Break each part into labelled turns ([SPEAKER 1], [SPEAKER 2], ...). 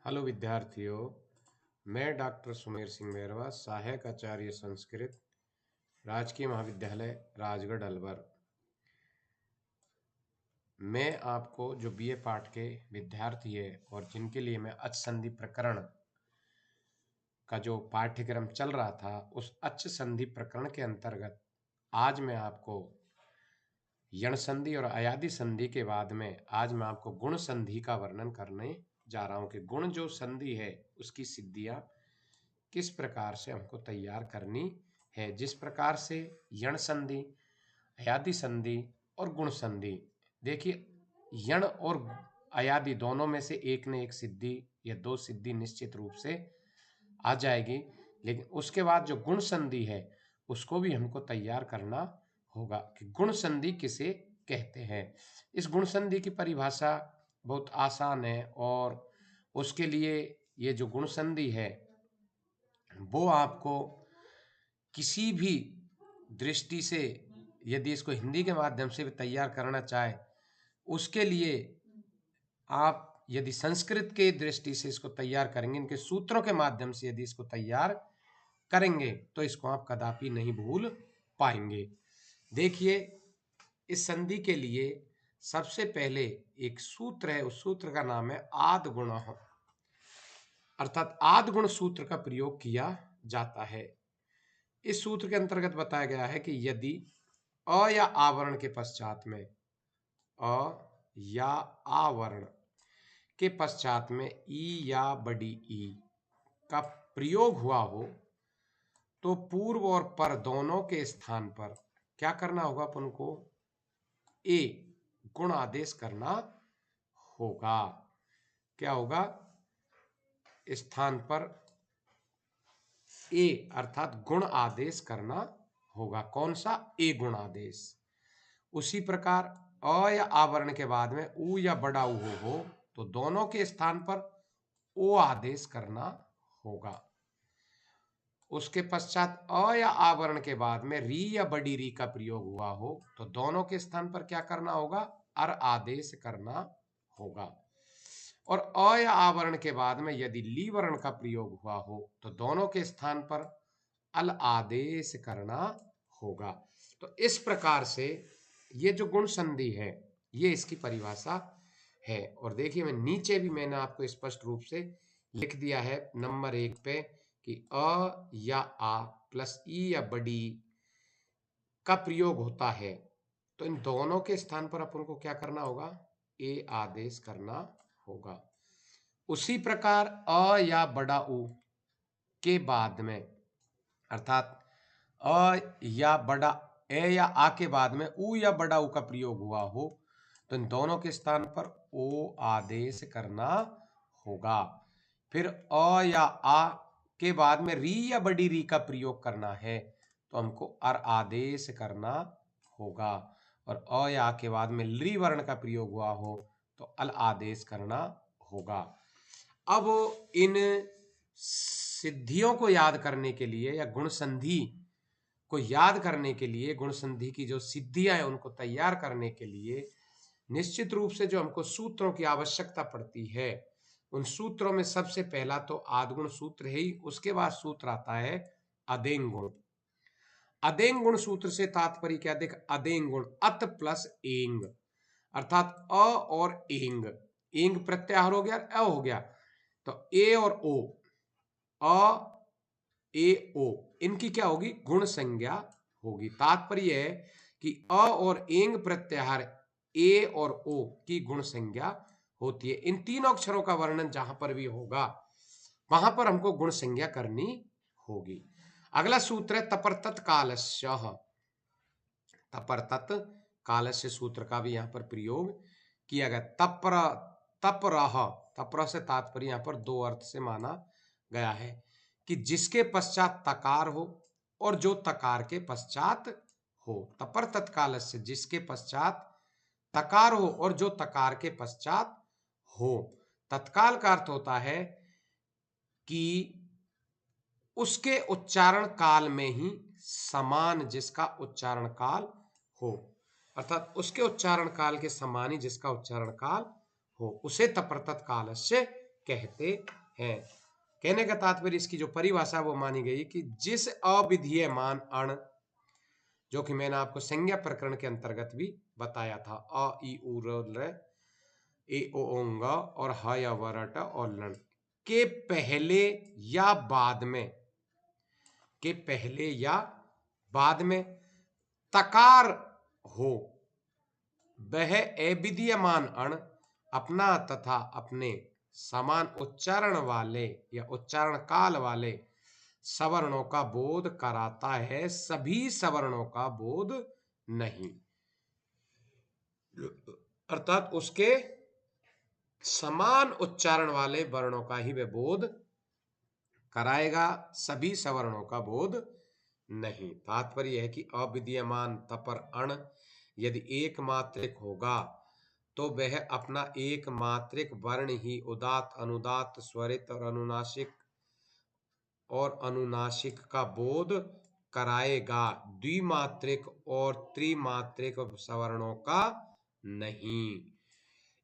[SPEAKER 1] Hello विद्यार्थियों, मैं doctor Sumer Singh मेहरवा, सहायक आचार्य संस्कृत, राजकीय महाविद्यालय राजगढ़ अलवर। मैं आपको जो बीए पाठ के विद्यार्थी है और जिनके लिए मैं अच संधि प्रकरण का जो पाठ्यक्रम चल रहा था, उस अच संधि प्रकरण के अंतर्गत आज मैं आपको यण संधि और अयादि संधि के बाद में आज मैं आपको गुण संधि का वर्णन करने जा रहा हूं कि गुण जो संधि है उसकी सिद्धियां किस प्रकार से हमको तैयार करनी है। जिस प्रकार से यण संधि, अयादि संधि और गुण संधि, देखिए यण और अयादि दोनों में से एक न एक सिद्धि या दो सिद्धि निश्चित रूप से आ जाएगी, लेकिन उसके बाद जो गुण संधि है उसको भी हमको तैयार करना होगा कि गुण संधि किसे कहते हैं। इस गुण संधि की परिभाषा बहुत आसान है और उसके लिए ये जो गुण संधि है वो आपको किसी भी दृष्टि से, यदि इसको हिंदी के माध्यम से भी तैयार करना चाहे, उसके लिए आप यदि संस्कृत के दृष्टि से इसको तैयार करेंगे, इनके सूत्रों के माध्यम से यदि इसको तैयार करेंगे तो इसको आप कदापि नहीं भूल पाएंगे। देखिए, इस संधि के लिए सबसे पहले एक सूत्र है, उस सूत्र का नाम है आद गुण, अर्थात आद गुण सूत्र का प्रयोग किया जाता है। इस सूत्र के अंतर्गत बताया गया है कि यदि अ या आवरण के पश्चात में, अ या आवरण के पश्चात में ई या बड़ी ई का प्रयोग हुआ हो तो पूर्व और पर दोनों के स्थान पर क्या करना होगा? अपन को ए गुण आदेश करना होगा। क्या होगा? स्थान पर ए अर्थात गुण आदेश करना होगा। कौन सा? ए गुण आदेश। उसी प्रकार अ या आवरण के बाद में उ या बड़ा उ हो तो दोनों के स्थान पर ओ आदेश करना होगा। उसके पश्चात अ या आवरण के बाद में री या बड़ी री का प्रयोग हुआ हो तो दोनों के स्थान पर क्या करना होगा? अर आदेश करना होगा। और अ या आवरण के बाद में यदि ली वर्ण का प्रयोग हुआ हो तो दोनों के स्थान पर अल आदेश करना होगा। तो इस प्रकार से ये जो गुण संधि है ये इसकी परिभाषा है। और देखिए, मैं नीचे भी मैंने आपको स्पष्ट रूप से लिख दिया है नंबर 1 पे कि अ या आ प्लस ई या बड़ी का प्रयोग होता है तो इन दोनों के स्थान पर अपन को क्या करना होगा? ए आदेश करना होगा। उसी प्रकार अ या बड़ा उ के बाद में, अर्थात अ या बड़ा ए या आ के बाद में उ या बड़ा उ का प्रयोग हुआ हो तो इन दोनों के स्थान पर ओ आदेश करना होगा। फिर अ या आ के बाद में री या बड़ी री का प्रयोग करना है तो हमको अर आदेश करना होगा। और अ या आ के बाद में ली वर्ण का प्रयोग हुआ हो तो अल आदेश करना होगा। अब इन सिद्धियों को याद करने के लिए या गुण संधि को याद करने के लिए, गुण संधि की जो सिद्धियां हैं उनको तैयार करने के लिए निश्चित रूप से जो हमको सूत्रों की आवश्यकता पड़ती है, उन सूत्रों में सबसे पहला तो आदगुण सूत्र है ही, उसके बाद सूत्र आता है अदेंग गुण। अदेंग गुण सूत्र से तात्पर्य क्या? देख, अदेंग गुण अत प्लस एंग, अर्थात अ और एंग, एंग प्रत्याहार हो गया, अ हो गया तो ए और ओ, अ ए ओ, इनकी क्या होगी? गुण संज्ञा होगी। तात्पर्य है कि अ और एंग प्रत्याहार ए और ओ की गुण संज्ञा होती है। इन तीनों अक्षरों का वर्णन जहां पर भी होगा वहां पर हमको गुण संज्ञा करनी होगी। अगला सूत्र है तपर तत्कालस्य। तपर तत्कालस्य सूत्र का भी यहां पर प्रयोग किया गया। तपर, तपरह, तपरह से तात्पर्य यहां पर दो अर्थ से माना गया है कि जिसके पश्चात तकार हो और जो तकार के पश्चात हो। तपर तत्कालस्य, जिसके पश्चात तकार हो और जो तकार के पश्चात हो। तत्काल का अर्थ होता है कि उसके उच्चारण काल में ही समान जिसका उच्चारण काल हो, अर्थात उसके उच्चारण काल के समान ही जिसका उच्चारण काल हो, उसे तपर तत्कालस्य कहते हैं। कहने का तात्पर्य इसकी जो परिभाषा वो मानी गई कि जिस अविधीयमान अण, जो कि मैंने आपको संज्ञा प्रकरण के अंतर्गत भी बताया था, अ ई उ र ए ओ ओंग और ह या वरट और लण के पहले या बाद में, के पहले या बाद में तकार हो, वह अविधीयमान अण अपना तथा अपने समान उच्चारण वाले या उच्चारण काल वाले सवर्णों का बोध कराता है, सभी सवर्णों का बोध नहीं। अर्थात उसके समान उच्चारण वाले वर्णों का ही वह बोध कराएगा, सभी सवर्णों का बोध नहीं। तात्पर्य यह है कि अविधीयमान तपर अण यदि एक मात्रिक होगा तो वह अपना एक मात्रिक वर्ण ही उदात, अनुदात, स्वरित और अनुनासिक का बोध कराएगा, द्विमात्रिक और त्रिमात्रिक सवर्णों का नहीं।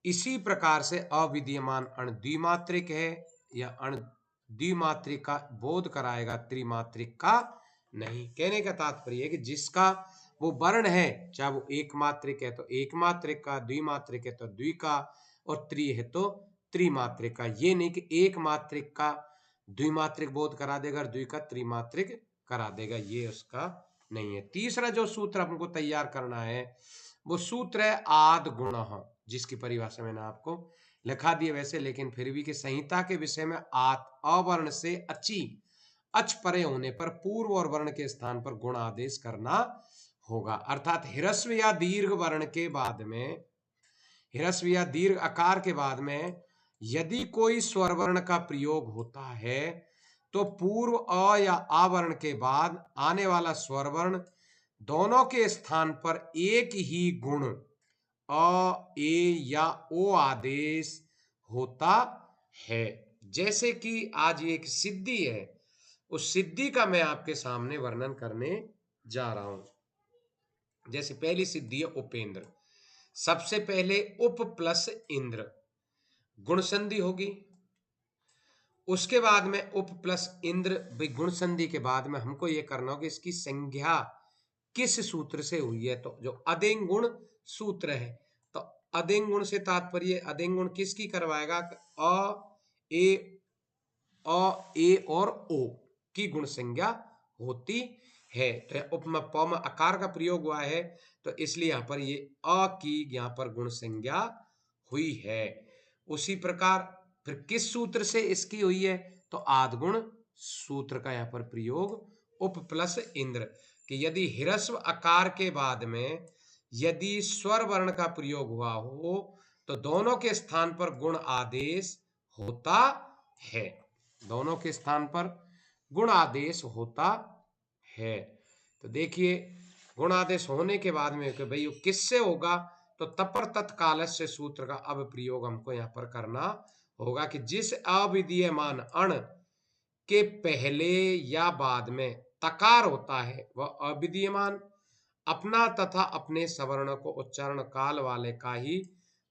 [SPEAKER 1] इसी प्रकार से अविधीयमान अण द्विमात्रिक है या अण द्विमात्रिक का बोध कराएगा, त्रिमात्रिक का नहीं। कहने का तात्पर्य है कि जिसका वो वर्ण है, चाहे वो एक मात्रिक है तो एक मात्रिक का, द्विमात्रिक है तो द्वि का, और त्रि है तो त्रिमात्रिक का। ये नहीं कि एक मात्रिक का द्विमात्रिक बोध करा देगा और द्वि का त्रिमात्रिक करा देगा, ये उसका नहीं है। तीसरा जो सूत्र हमको तैयार करना है वो सूत्र है आद गुण, जिसकी परिभाषा मैंने आपको लिखा दी है वैसे, लेकिन फिर भी कि संहिता के विषय में अवर्ण से अच परे होने पर पूर्व और वर्ण के स्थान पर गुण आदेश करना होगा। अर्थात ह्रस्व या दीर्घ वर्ण के बाद में, ह्रस्व या दीर्घ आकार के बाद में यदि कोई स्वर वर्ण का प्रयोग होता है तो पूर्व अ या आ वर्ण के बाद आने वाला स्वर वर्ण दोनों के स्थान पर एक ही गुण अ, ए या ओ आदेश होता है। जैसे कि आज एक सिद्धि है, उस सिद्धि का मैं आपके सामने वर्णन करने जा रहा हूं। जैसे पहली सिद्धि है उपेंद्र। सबसे पहले उप प्लस इंद्र गुण संधि होगी, उसके बाद में उप प्लस इंद्र गुण संधि के बाद में हमको ये करना होगा इसकी संज्ञा किस सूत्र से हुई है, तो जो अदेंग गुण सूत्र है। तो अदेंग गुण से तात्पर्य अदेंग गुण किसकी करवाएगा, अ ए और ओ की गुण संज्ञा होती है। तो उपमा प में आकार का प्रयोग हुआ है तो इसलिए यहां पर ये अ की यहां पर गुण संज्ञा हुई है। उसी प्रकार फिर किस सूत्र से इसकी हुई है, तो आदगुण सूत्र का यहां पर प्रयोग उप प्लस इंद्र कि यदि ह्रस्व आकार के बाद में यदि स्वर वर्ण का प्रयोग हुआ हो तो दोनों के स्थान पर गुण आदेश होता है, दोनों के स्थान पर गुण आदेश होता है। तो देखिए गुण आदेश होने के बाद में कि भाई किससे होगा, तो तपर तत्कालस्य सूत्र का अब प्रयोग हमको यहां पर करना होगा कि जिस अविधीयमान अण के पहले या बाद में तकार होता है वह अविधीयमान अपना तथा अपने सवर्ण को उच्चारण काल वाले का ही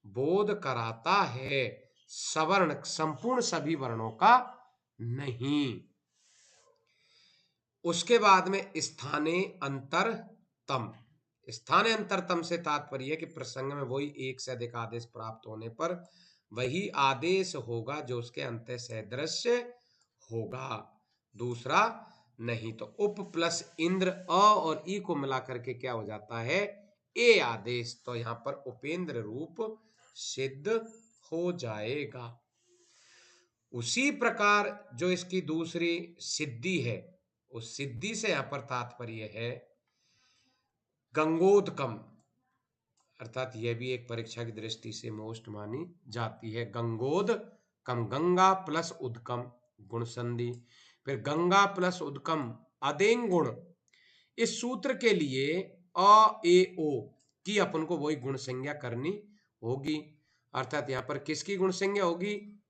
[SPEAKER 1] बोध कराता है, सवर्ण संपूर्ण सभी वर्णों का नहीं। उसके बाद में स्थाने अंतरतम। स्थाने अंतरतम से तात्पर्य है कि प्रसंग में वही एक से अधिक आदेश प्राप्त होने पर वही आदेश होगा जो उसके अंत सदृश्य होगा, दूसरा नहीं। तो उप प्लस इंद्र अ और ई को मिलाकर के क्या हो जाता है, ए आदेश। तो यहां पर उपेंद्र रूप सिद्ध हो जाएगा। उसी प्रकार जो इसकी दूसरी सिद्धि है, उस सिद्धि से यहां पर तात्पर्य है गंगोदकम, अर्थात यह भी एक परीक्षा की दृष्टि से मोस्ट मानी जाती है। गंगोद कम, गंगा प्लस उदकम गुण संधि, फिर गंगा प्लस उदकम अदेंग गुण। इस सूत्र के लिए अ ए ओ की अपन को वही गुण संज्ञा करनी होगी, अर्थात यहां पर किसकी गुण संज्ञा होगी,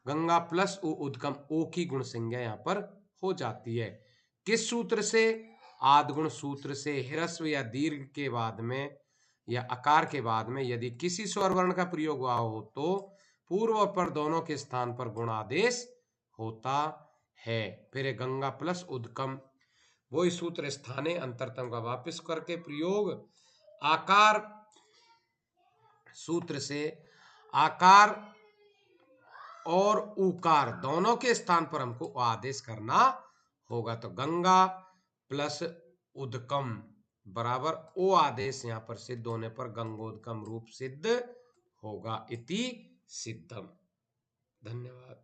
[SPEAKER 1] गंगा प्लस उदकम ओ की गुण संज्ञा यहां पर हो जाती है। किस सूत्र से, आदगुण सूत्र से। ह्रस्व या दीर्घ के बाद में या आकार के बाद में यदि किसी स्वर वर्ण का प्रयोग हुआ हो तो पूर्व और पर दोनों के स्थान पर गुणादेश होता है। फिर गंगा प्लस उदकम, वही सूत्र स्थाने अंतरतम का वापस करके प्रयोग। आकार सूत्र से आकार और उकार दोनों के स्थान पर हमको आदेश करना होगा। तो गंगा प्लस उदकम बराबर ओ आदेश यहां पर सिद्ध होने पर गंगोदकम रूप सिद्ध होगा, इति सिद्धम। धन्यवाद।